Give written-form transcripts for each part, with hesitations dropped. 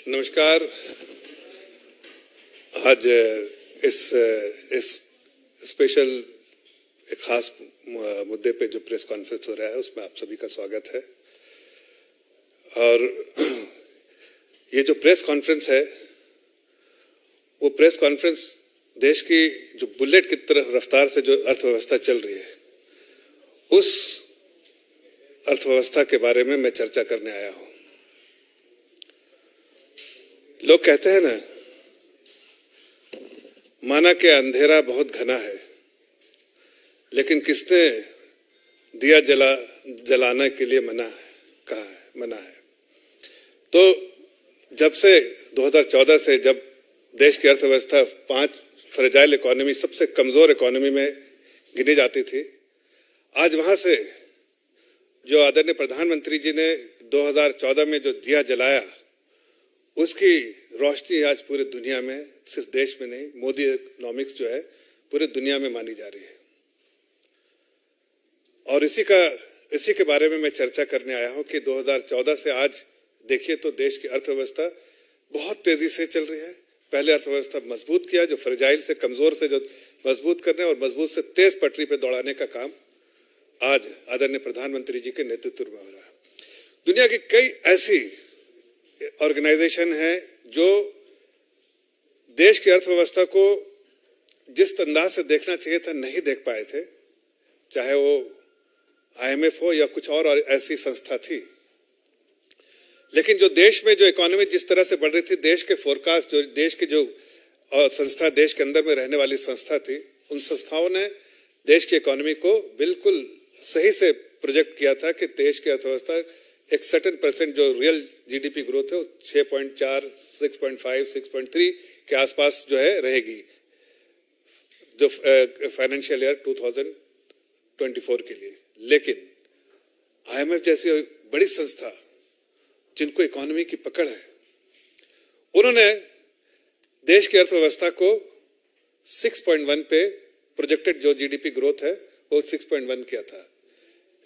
नमस्कार। आज इस स्पेशल एक खास मुद्दे पे जो प्रेस कॉन्फ्रेंस हो रहा है उसमें आप सभी का स्वागत है। और ये जो प्रेस कॉन्फ्रेंस है वो प्रेस कॉन्फ्रेंस देश की जो बुलेट की तरह रफ्तार से जो अर्थव्यवस्था चल रही है उस अर्थव्यवस्था के बारे में मैं चर्चा करने आया हूं। लोग कहते हैं ना, माना कि अंधेरा बहुत घना है, लेकिन किसने दिया जलाने के लिए मना है। तो जब से 2014 से जब देश की अर्थव्यवस्था 5 फ्रेजाइल इकोनॉमी, सबसे कमजोर इकोनॉमी में गिनी जाती थी, आज वहां से जो आदरणीय प्रधानमंत्री जी ने 2014 में जो दिया जलाया उसकी रोशनी आज पूरी दुनिया में, सिर्फ देश में नहीं, मोदी इकोनॉमिक्स जो है पूरी दुनिया में मानी जा रही है। और इसी के बारे में मैं चर्चा करने आया हूं कि 2014 से आज देखिए तो देश की अर्थव्यवस्था बहुत तेजी से चल रही है। पहले अर्थव्यवस्था मजबूत किया, जो फ्रेजाइल से, कमजोर से जो मजबूत करने और मजबूत से तेज पटरी पे दौड़ाने का काम आज आदरणीय प्रधानमंत्री जी के नेतृत्व में हो रहा है। दुनिया की कई ऐसी ऑर्गेनाइजेशन है जो देश की अर्थव्यवस्था को जिस अंदाज से देखना चाहिए था नहीं देख पाए थे, चाहे वो IMF हो या कुछ और ऐसी संस्था थी। लेकिन जो देश में जो इकोनॉमी जिस तरह से बढ़ रही थी, देश के फोरकास्ट, जो देश के जो संस्था, देश के अंदर में रहने वाली संस्था थी, उन संस्थाओं ने देश की इकोनॉमी को बिल्कुल सही से प्रोजेक्ट किया था कि देश की अर्थव्यवस्था एक सर्टेन परसेंट जो रियल जीडीपी ग्रोथ है 6.4, 6.5, 6.3 के आसपास जो है रहेगी, जो फाइनेंशियल ईयर 2024 के लिए। लेकिन IMF जैसी बड़ी संस्था जिनको इकोनॉमी की पकड़ है, उन्होंने देश की अर्थव्यवस्था को 6.1 पे प्रोजेक्टेड जो जीडीपी ग्रोथ है वो 6.1 किया था।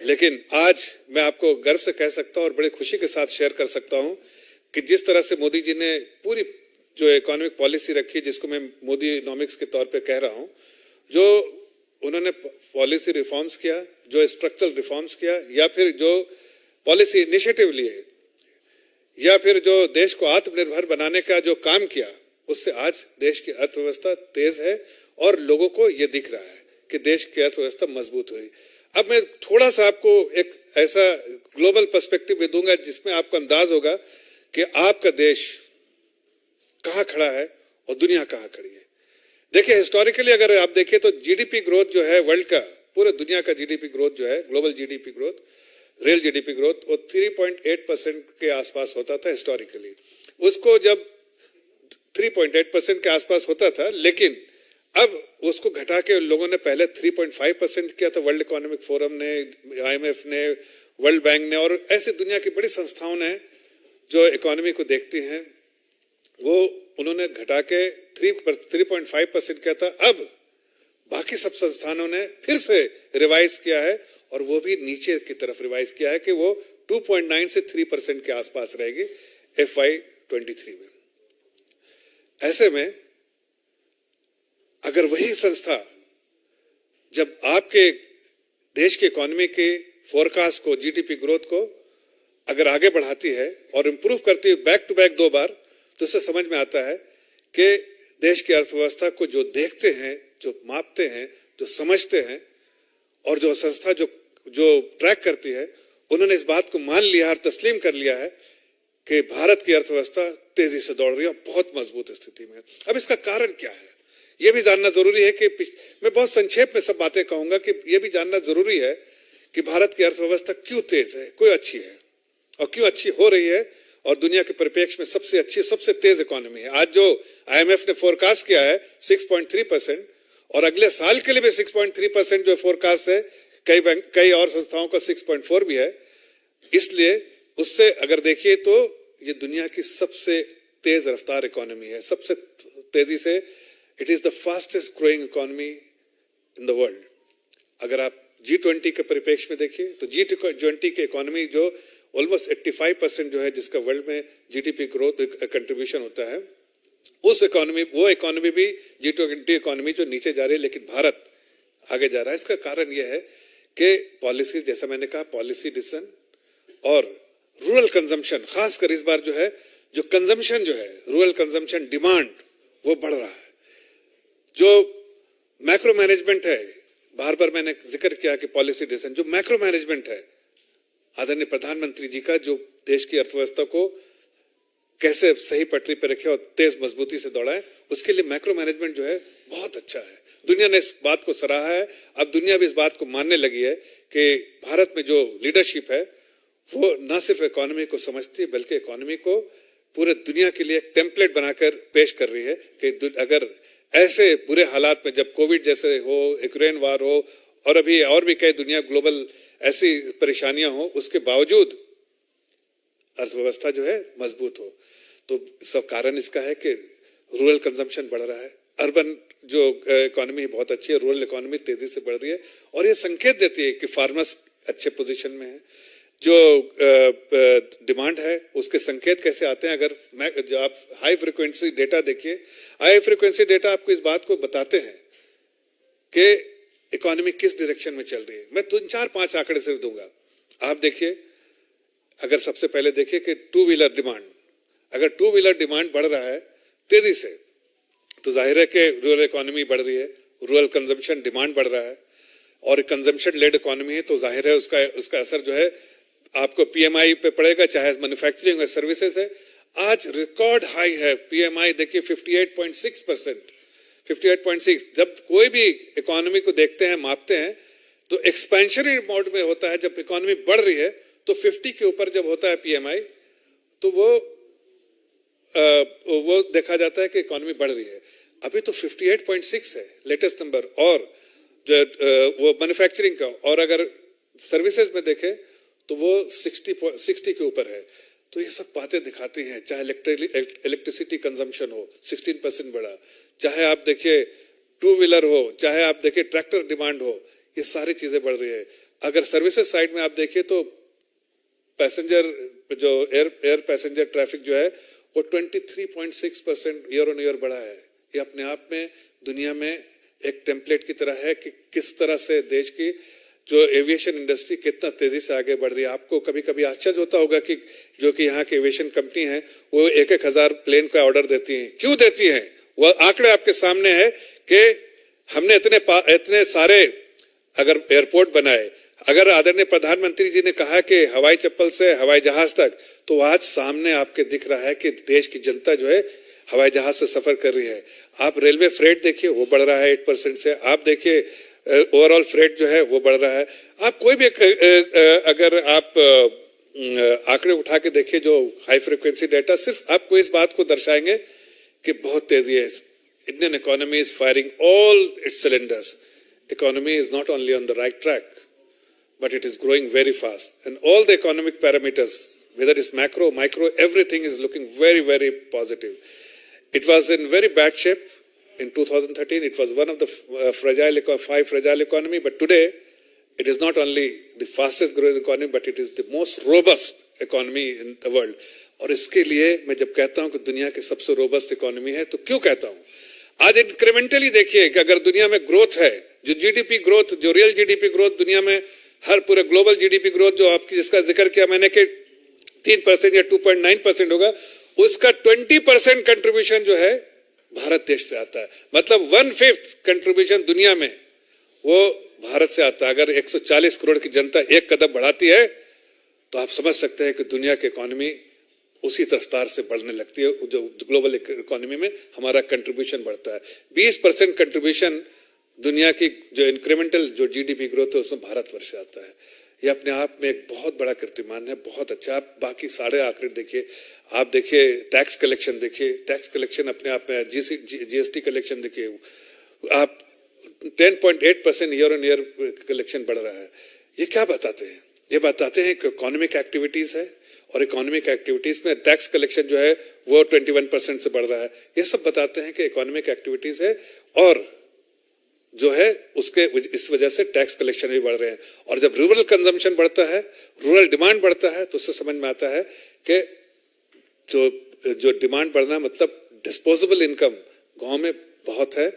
लेकिन आज मैं आपको गर्व से कह सकता हूं और बड़ी खुशी के साथ शेयर कर सकता हूं कि जिस तरह से मोदी जी ने पूरी जो इकोनॉमिक पॉलिसी रखी, जिसको मैं मोदी इकोनॉमिक्स के तौर पे कह रहा हूं, जो उन्होंने पॉलिसी रिफॉर्म्स किया, जो स्ट्रक्चरल रिफॉर्म्स किया, या फिर जो पॉलिसी इनिशिएटिव लिए, या फिर जो देश को आत्मनिर्भर बनाने का जो काम किया, उससे आज देश की अर्थव्यवस्था तेज है और लोगों को यह दिख रहा है कि देश की अर्थव्यवस्था मजबूत हुई। अब मैं थोड़ा सा आपको एक ऐसा ग्लोबल पर्सपेक्टिव भी दूंगा जिसमें आपको अंदाज होगा कि आपका देश कहां खड़ा है और दुनिया कहां खड़ी है। देखिए, हिस्टोरिकली अगर आप देखें तो जीडीपी ग्रोथ जो है वर्ल्ड का, पूरे दुनिया का जीडीपी ग्रोथ जो है, global GDP growth, real GDP growth, वो 3.8% के आसपास होता था हिस्टोरिकली। उसको जब 3.8% के आसपास होता था, लेकिन अब उसको घटा के लोगों ने पहले 3.5% किया था। वर्ल्ड इकोनॉमिक फोरम ने, IMF ने, वर्ल्ड बैंक ने और ऐसी दुनिया की बड़ी संस्थाओं ने जो इकोनॉमी को देखती हैं, वो उन्होंने घटा के 3.5% किया था। अब बाकी सब संस्थानों ने फिर से रिवाइज किया है और वो भी नीचे की तरफ रिवाइज किया है कि वो 2.9 से 3% के आसपास रहेगी FY23 में। ऐसे में अगर वही संस्था जब आपके देश की इकोनॉमी के फोरकास्ट को, जीडीपी ग्रोथ को अगर आगे बढ़ाती है और इंप्रूव करती है बैक टू बैक 2 बार, तो उससे समझ में आता है कि देश की अर्थव्यवस्था को जो देखते हैं, जो मापते हैं, जो समझते हैं और जो संस्था जो ट्रैक करती है, उन्होंने इस बात को मान लिया और तस्लीम कर लिया है कि भारत की अर्थव्यवस्था तेजी से दौड़ रही है और बहुत मजबूत स्थिति में। अब इसका कारण क्या है, यह भी जानना जरूरी है कि मैं बहुत संक्षेप में सब बातें कहूंगा कि यह भी जानना जरूरी है कि भारत की अर्थव्यवस्था क्यों तेज है, क्यों अच्छी है और क्यों अच्छी हो रही है और दुनिया के परिप्रेक्ष्य में सबसे अच्छी, सबसे तेज इकोनॉमी है। आज जो IMF ने फोरकास्ट किया है 6.3% और अगले साल के लिए भी 6.3% जो फोरकास्ट है, कई और संस्थाओं का 6.4 भी है। इसलिए उससे अगर देखिए तो ये दुनिया की सबसे तेज रफ्तार इकोनॉमी है, सबसे तेजी से, it is the fastest growing economy in the world. अगर आप G20 के परिप्रेक्ष्य में देखिए तो G20 की इकोनॉमी जो ऑलमोस्ट 85% जो है जिसका वर्ल्ड में जीडीपी ग्रोथ कंट्रीब्यूशन होता है, उस इकोनॉमी, वो इकोनॉमी भी G20 इकोनॉमी जो नीचे जा रही है, लेकिन भारत आगे जा रहा है। इसका कारण यह है कि पॉलिसी, जैसा मैंने कहा, पॉलिसी डिसीजन और रूरल कंजम्पशन, खासकर इस बार जो है, जो कंजम्पशन जो है, रूरल कंजम्पशन डिमांड वो बढ़ रहा है। जो मैक्रो मैनेजमेंट है, बार बार मैंने जिक्र किया कि पॉलिसी डिसीजन, जो मैक्रो मैनेजमेंट है आदरणीय प्रधानमंत्री जी का, जो देश की अर्थव्यवस्था को कैसे सही पटरी पर रखे और तेज मजबूती से दौड़ाए, उसके लिए मैक्रो मैनेजमेंट जो है बहुत अच्छा है। दुनिया ने इस बात को सराहा है। अब दुनिया भी इस बात को मानने लगी है कि भारत में जो लीडरशिप है वो न सिर्फ इकोनॉमी को समझती है, बल्कि इकोनॉमी को पूरे दुनिया के लिए एक टेम्पलेट बनाकर पेश कर रही है कि अगर ऐसे बुरे हालात में, जब कोविड जैसे हो, यूक्रेन वार हो, और अभी और भी कई दुनिया ग्लोबल ऐसी परेशानियां हो, उसके बावजूद अर्थव्यवस्था जो है मजबूत हो। तो सब कारण इसका है कि रूरल कंजम्पशन बढ़ रहा है, अर्बन जो इकोनॉमी बहुत अच्छी है, रूरल इकोनॉमी तेजी से बढ़ रही है, और ये संकेत देती है कि फार्मर्स अच्छे पोजीशन में है। जो डिमांड है उसके संकेत कैसे आते हैं, अगर जो आप हाई फ्रीक्वेंसी डेटा देखिए, हाई फ्रीक्वेंसी डेटा आपको इस बात को बताते हैं कि इकोनॉमी किस डायरेक्शन में चल रही है। मैं 4-5 आंकड़े सिर्फ दूंगा, आप देखिए। अगर सबसे पहले देखिए कि टू व्हीलर डिमांड, अगर टू व्हीलर डिमांड बढ़ रहा है तेजी से, तो जाहिर है कि रूरल इकोनॉमी बढ़ रही है, रूरल कंजम्पशन डिमांड बढ़ रहा है, और कंजम्पशन लेड इकोनॉमी है, तो जाहिर है उसका असर जो है आपको पीएमआई पे पड़ेगा, चाहे मैन्युफैक्चरिंग और सर्विसेज है। आज रिकॉर्ड हाई है पीएमआई, देखिए 58.6%, 58.6। जब कोई भी इकोनॉमी को देखते हैं, मापते हैं, तो एक्सपेंशनरी मोड में होता है। जब इकोनॉमी बढ़ रही है तो 50 के ऊपर जब होता है पीएमआई, तो वो देखा जाता है कि इकोनॉमी बढ़ रही है। अभी तो 58.6 है लेटेस्ट नंबर, और जो वो मैन्युफैक्चरिंग का, और अगर सर्विसेज में देखें तो वो 60 के ऊपर है। तो ये सब बातें दिखाती हैं, चाहे इलेक्ट्रिसिटी कंजम्पशन हो 16% बढ़ा, चाहे आप देखिए टू व्हीलर हो, चाहे आप देखिए ट्रैक्टर डिमांड हो, ये सारी चीजें बढ़ रही है। अगर सर्विसेज साइड में आप देखिए तो पैसेंजर, जो एयर पैसेंजर ट्रैफिक जो है वो 23.6% ईयर ऑन ईयर बढ़ा है। ये अपने आप में दुनिया में एक टेम्पलेट की तरह है कि किस तरह से देश की जो एविएशन इंडस्ट्री कितना तेजी से आगे बढ़ रही है। आपको कभी कभी आश्चर्य होता होगा कि जो कि यहाँ की एविएशन कंपनी है वो 1,000 प्लेन का ऑर्डर देती हैं। क्यों देती हैं? वो आंकड़े आपके सामने है कि हमने इतने सारे अगर एयरपोर्ट बनाए, अगर आदरणीय प्रधानमंत्री जी ने कहा कि हवाई चप्पल से हवाई जहाज तक, तो आज सामने आपके दिख रहा है कि देश की जनता जो है हवाई जहाज से सफर कर रही है। आप रेलवे फ्रेट देखिए, वो बढ़ रहा है 8% से। आप देखिए ओवरऑल फ्रेट जो है वो बढ़ रहा है। आप कोई भी अगर आप आंकड़े उठा के देखिए जो हाई फ्रीक्वेंसी डेटा, सिर्फ आपको इस बात को दर्शाएंगे कि बहुत तेजी है। Indian economy is firing all it's cylinders. Economy is not only on the right track, but it is growing very fast. And all the economic parameters, whether it's macro, micro, everything is looking very, very positive. It was in very bad shape in 2013. It was one of the five fragile economy. But today, it is not only the fastest growing economy, but it is the most robust economy in the world. और इसके लिए मैं जब कहता हूं कि दुनिया की सबसे रोबस्ट इकोनॉमी है, तो क्यों कहता हूं? आज इंक्रीमेंटली देखिए कि अगर दुनिया में ग्रोथ है, जो जीडीपी ग्रोथ, जो रियल जीडीपी ग्रोथ दुनिया में, हर पूरे ग्लोबल जीडीपी ग्रोथ जो आपकी जिसका जिक्र किया मैंने कि 3% या 2.9% होगा, उसका 20% कंट्रीब्यूशन जो है भारत देश से आता है। मतलब 1/5 कंट्रीब्यूशन दुनिया में वो भारत से आता है। अगर 140 करोड़ की जनता एक कदम बढ़ाती है तो आप समझ सकते हैं कि दुनिया की इकोनॉमी उसी रफ्तार से बढ़ने लगती है। जो ग्लोबल इकोनॉमी में हमारा कंट्रीब्यूशन बढ़ता है। 20% कंट्रीब्यूशन दुनिया की जो इंक्रीमेंटल जो जीडीपी ग्रोथ है उसमें भारतवर्ष से आता है। ये अपने आप में एक बहुत बड़ा कीर्तिमान है, बहुत अच्छा। आप बाकी सारे आंकड़े देखिए, आप देखिए टैक्स कलेक्शन देखिए, टैक्स कलेक्शन अपने आप में, जीएसटी कलेक्शन देखिए, आप 10.8% ईयर ऑन ईयर कलेक्शन बढ़ रहा है। ये क्या बताते हैं? ये बताते हैं कि इकोनॉमिक एक्टिविटीज है, और इकोनॉमिक एक्टिविटीज में टैक्स कलेक्शन जो है वो 21% से बढ़ रहा है। ये सब बताते हैं कि इकोनॉमिक एक्टिविटीज है। और जो है उसके इस वजह से टैक्स कलेक्शन भी बढ़ रहे हैं। और जब रूरल कंजम्पशन बढ़ता है, रूरल डिमांड बढ़ता है, तो उससे समझ में आता है कि जो डिमांड बढ़ना मतलब डिस्पोजेबल इनकम गांव में बहुत है।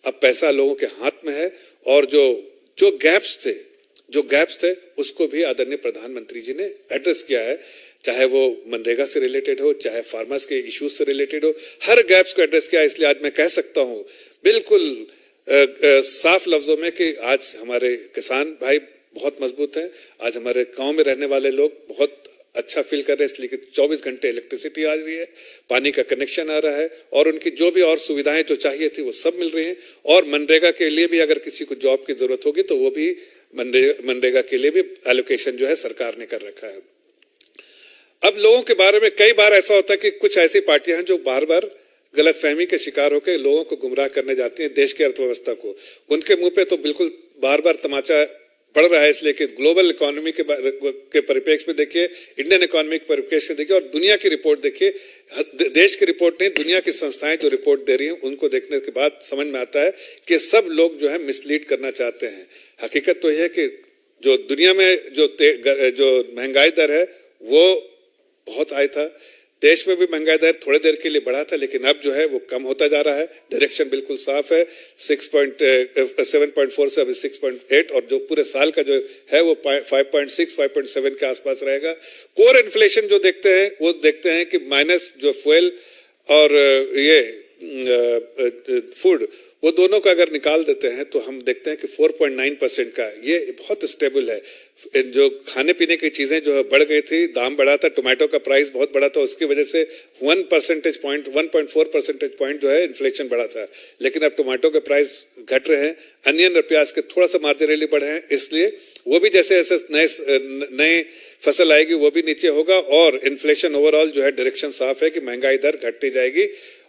अब पैसा लोगों के हाथ में है और जो गैप्स थे उसको भी आदरणीय प्रधानमंत्री जी ने एड्रेस किया है, चाहे वो मनरेगा से रिलेटेड हो, चाहे फार्मर्स के इश्यूज से रिलेटेड हो, हर गैप्स को एड्रेस किया। इसलिए आज मैं कह सकता हूं बिल्कुल साफ लफ्जों में कि आज हमारे किसान भाई बहुत मजबूत हैं, आज हमारे गांव में रहने वाले लोग बहुत अच्छा फील कर रहे हैं, इसलिए कि 24 घंटे इलेक्ट्रिसिटी आ रही है, पानी का कनेक्शन आ रहा है और उनकी जो भी और सुविधाएं जो चाहिए थी वो सब मिल रही हैं। और मनरेगा के लिए भी अगर किसी को जॉब की जरूरत होगी तो वो भी मनरेगा के लिए भी एलोकेशन जो है सरकार ने कर रखा है। अब लोगों के बारे में कई बार ऐसा होता है कि कुछ ऐसी पार्टियां हैं जो बार बार गलतफहमी के शिकार होकर लोगों को गुमराह करने जाती हैं, देश की अर्थव्यवस्था को। उनके मुंह पे तो बिल्कुल बार बार तमाचा पड़ रहा है, इसलिए कि ग्लोबल इकोनॉमी के परिप्रेक्ष्य में देखिए, इंडियन इकोनॉमी के परिप्रेक्ष्य में देखिए और दुनिया की रिपोर्ट देखिए। देश की रिपोर्ट नहीं, दुनिया की संस्थाएं जो रिपोर्ट दे रही हैं उनको देखने के बाद समझ में आता है कि सब लोग जो है मिसलीड करना चाहते हैं। हकीकत तो यह है कि जो दुनिया में जो महंगाई दर है वो बहुत हाई था, देश में भी महंगाई दर थोड़ी देर के लिए बढ़ा था, लेकिन अब जो है वो कम होता जा रहा है। डायरेक्शन बिल्कुल साफ है, 7.4 से अभी 6.8 और जो पूरे साल का जो है वो 5.6 5.7 के आसपास रहेगा। कोर इन्फ्लेशन जो देखते हैं कि माइनस जो फ्यूल और ये फूड, वो दोनों का अगर निकाल देते हैं तो हम देखते हैं कि 4.9% का ये बहुत स्टेबल है। जो खाने पीने की चीजें जो है बढ़ गई थी, दाम बढ़ा था, टोमेटो का प्राइस बहुत बढ़ा था, उसकी वजह से 1.4 परसेंटेज पॉइंट जो है इन्फ्लेशन बढ़ा था, लेकिन अब टोमेटो के प्राइस घट रहे हैं, अनियन और प्याज के थोड़ा सा मार्जिनली बढ़े हैं, इसलिए वो भी जैसे नए फसल आएगी वो भी नीचे होगा। और इन्फ्लेशन ओवरऑल जो है डायरेक्शन साफ है कि महंगाई दर घटती जाएगी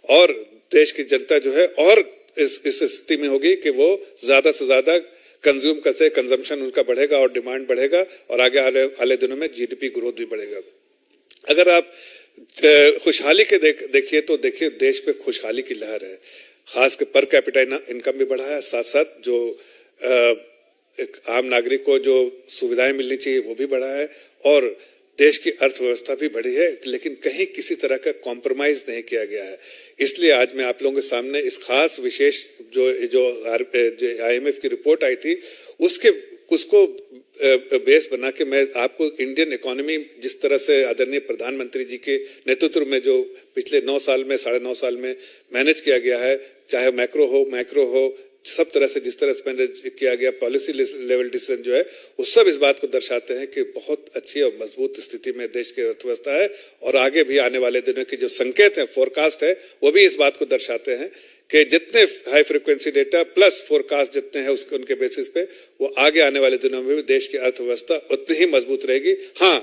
और देश की जनता जो है और इस स्थिति में होगी कि वो ज्यादा से ज्यादा कंज्यूम करते, कंजम्पशन उनका बढ़ेगा और डिमांड बढ़ेगा और आगे आने दिनों में जीडीपी ग्रोथ भी बढ़ेगा। अगर आप खुशहाली के देखिए तो देखिए देश में खुशहाली की लहर है, खास कर पर कैपिटा इनकम भी बढ़ा है, साथ साथ जो एक आम नागरिक को जो सुविधाएं मिलनी चाहिए वो भी बढ़ा है और देश की अर्थव्यवस्था भी बढ़ी है, लेकिन कहीं किसी तरह का कॉम्प्रोमाइज नहीं किया गया है। इसलिए आज मैं आप लोगों के सामने इस खास विशेष जो IMF की रिपोर्ट आई थी उसको बेस बना के मैं आपको इंडियन इकोनॉमी जिस तरह से आदरणीय प्रधानमंत्री जी के नेतृत्व में जो पिछले 9 साल में 9.5 साल में मैनेज किया गया है, चाहे मैक्रो हो, सब तरह से जिस तरह से मैनेज किया गया, पॉलिसी लेवल डिसीजन जो है वो सब इस बात को दर्शाते हैं कि बहुत अच्छी और मजबूत स्थिति में देश की अर्थव्यवस्था है और आगे भी आने वाले दिनों के जो संकेत है, फोरकास्ट है, वो भी इस बात को दर्शाते हैं कि जितने high frequency data plus forecast जितने हैं उनके बेसिस पे वो आगे आने वाले दिनों में भी देश की अर्थव्यवस्था उतनी ही मजबूत रहेगी। हाँ,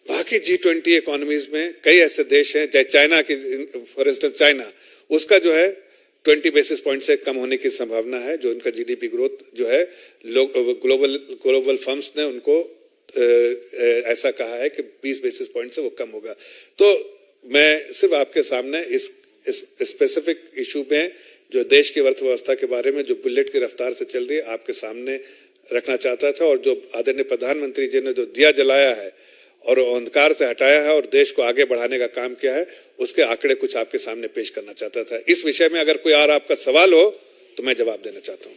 बाकी G20 इकोनॉमीज में कई ऐसे देश हैं, चाहे चाइना की, फॉर इंस्टेंस चाइना, उसका जो है 20 बेसिस पॉइंट से कम होने की संभावना है, जो उनका जीडीपी ग्रोथ जो है ग्लोबल फर्म्स ने उनको ऐसा कहा है कि 20 बेसिस पॉइंट से वो कम होगा। तो मैं सिर्फ आपके सामने इस स्पेसिफिक इशू में जो देश की अर्थव्यवस्था के बारे में जो बुलेट की रफ्तार से चल रही है आपके सामने रखना चाहता था और जो आदरणीय प्रधानमंत्री जी ने जो दिया जलाया है और अंधकार से हटाया है और देश को आगे बढ़ाने का काम किया है, उसके आंकड़े कुछ आपके सामने पेश करना चाहता था। इस विषय में अगर कोई और आपका सवाल हो तो मैं जवाब देना चाहता हूँ।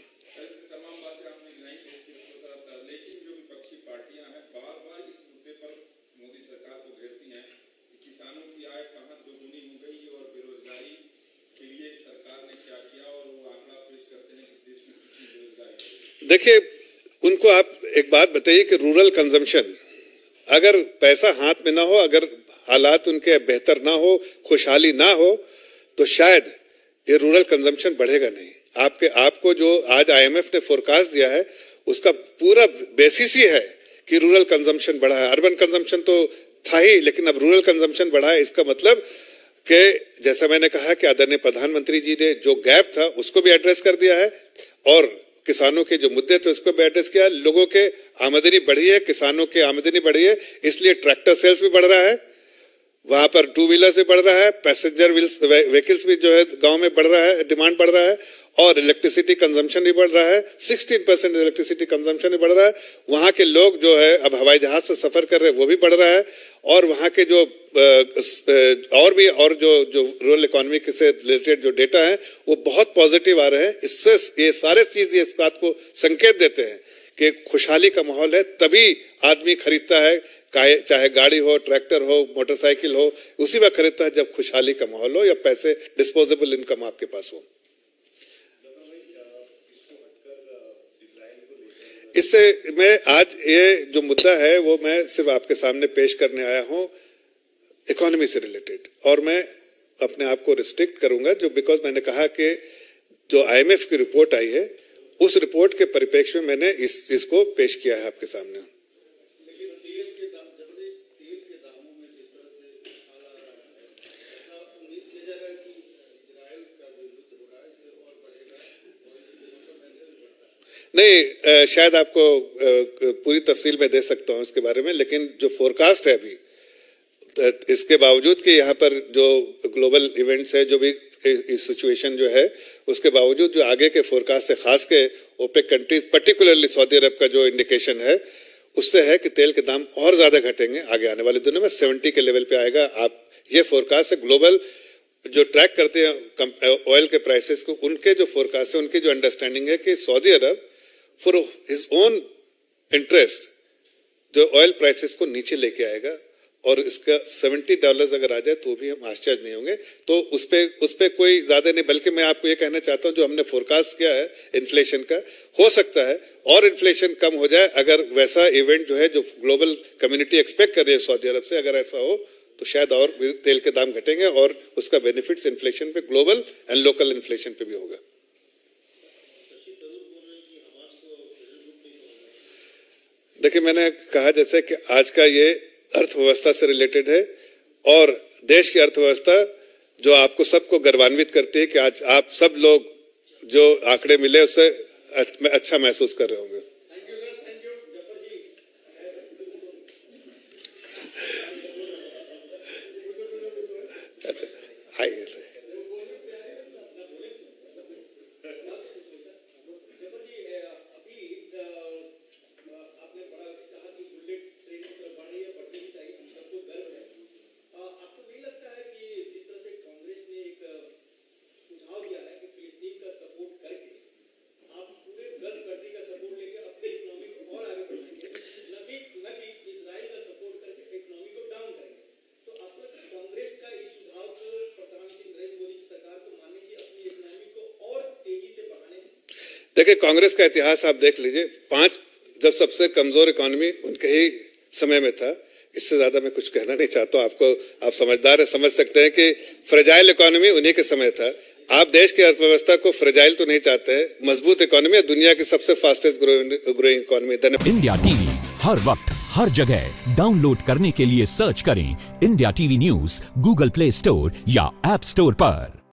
देखिए, उनको आप एक बात बताइए कि रूरल कंजम्पशन, अगर पैसा हाथ में ना हो, अगर हालात उनके बेहतर ना हो, खुशहाली ना हो, तो शायद ये रूरल कंजम्पशन बढ़ेगा नहीं। आपको जो आज IMF ने फोरकास्ट दिया है उसका पूरा बेसिस ही है कि रूरल कंजम्पशन बढ़ा है। अर्बन कंजम्पशन तो था ही, लेकिन अब रूरल कंजम्पशन बढ़ा है। इसका मतलब कि जैसा मैंने कहा कि आदरणीय प्रधानमंत्री जी ने जो गैप था उसको भी एड्रेस कर दिया है और किसानों के जो मुद्दे थे उसको भी एड्रेस किया। लोगों के आमदनी बढ़ी है, किसानों की आमदनी बढ़ी है, इसलिए ट्रैक्टर सेल्स भी बढ़ रहा है, वहां पर टू व्हीलर से बढ़ रहा है, पैसेंजर व्हीकल्स भी जो है गांव में बढ़ रहा है, डिमांड बढ़ रहा है, और इलेक्ट्रिसिटी कंजम्पशन भी बढ़ रहा है। 16% इलेक्ट्रिसिटी कंजम्पशन भी बढ़ रहा है। वहां के लोग जो है अब हवाई जहाज से सफर कर रहे हैं, वो भी बढ़ रहा है। और वहां के जो और जो रूरल इकोनॉमी से रिलेटेड जो डेटा है वो बहुत पॉजिटिव आ रहे हैं। इससे ये सारे चीज इस बात को संकेत देते हैं कि खुशहाली का माहौल है, तभी आदमी खरीदता है, चाहे गाड़ी हो, ट्रैक्टर हो, मोटरसाइकिल हो, उसी वक्त खरीदता है जब खुशहाली का माहौल हो या पैसे, डिस्पोजेबल इनकम आपके पास हो। इससे मैं आज ये जो मुद्दा है वो मैं सिर्फ आपके सामने पेश करने आया हूं इकोनॉमी से रिलेटेड, और मैं अपने आप को रिस्ट्रिक्ट करूंगा जो बिकॉज मैंने कहा कि जो IMF की रिपोर्ट आई है उस रिपोर्ट के परिप्रेक्ष्य में मैंने इसको पेश किया है आपके सामने। नहीं, शायद आपको पूरी तफसील में दे सकता हूं इसके बारे में, लेकिन जो फोरकास्ट है अभी, इसके बावजूद कि यहाँ पर जो ग्लोबल इवेंट्स है, जो भी इस सिचुएशन जो है, उसके बावजूद जो आगे के फोरकास्ट से, खास के ओपेक कंट्रीज पर्टिकुलरली सऊदी अरब का जो इंडिकेशन है उससे है कि तेल के दाम और ज्यादा घटेंगे आगे आने वाले दिनों में, 70 के लेवल पे आएगा। आप ये फोरकास्ट है, ग्लोबल जो ट्रैक करते हैं ऑयल के प्राइसेस को, उनके जो फोरकास्ट है, उनकी जो अंडरस्टैंडिंग है कि Saudi Arab for his own interest जो ऑयल प्राइसेस को नीचे लेके आएगा, और इसका $70 अगर आ जाए तो भी हम आश्चर्य नहीं होंगे। तो उस पे कोई ज्यादा नहीं, बल्कि मैं आपको ये कहना चाहता हूं जो हमने फोरकास्ट किया है इन्फ्लेशन का, हो सकता है और इन्फ्लेशन कम हो जाए अगर वैसा इवेंट जो है जो ग्लोबल कम्युनिटी एक्सपेक्ट कर रही है सऊदी अरब से, अगर ऐसा हो तो शायद और तेल के दाम घटेंगे और उसका बेनिफिट्स इन्फ्लेशन पे, ग्लोबल एंड लोकल इन्फ्लेशन पे भी होगा। देखिए, मैंने कहा जैसे कि आज का ये अर्थव्यवस्था से रिलेटेड है, और देश की अर्थव्यवस्था जो आपको सबको गर्वान्वित करती है कि आज आप सब लोग जो आंकड़े मिले उससे अच्छा महसूस कर रहे होंगे। अच्छा, आइए। देखिए, कांग्रेस का इतिहास आप देख लीजिए, 5 जब सबसे कमजोर इकोनॉमी उनके ही समय में था। इससे ज्यादा मैं कुछ कहना नहीं चाहता हूं। आपको, आप समझदार है, समझ सकते हैं कि फ्रेजाइल इकोनॉमी उन्हीं के समय था। आप देश की अर्थव्यवस्था को फ्रेजाइल तो नहीं चाहते हैं, मजबूत इकोनॉमी है, दुनिया की सबसे fastest growing economy. India TV हर वक्त हर जगह डाउनलोड करने के लिए सर्च करें India TV news Google Play Store या ऐप स्टोर पर।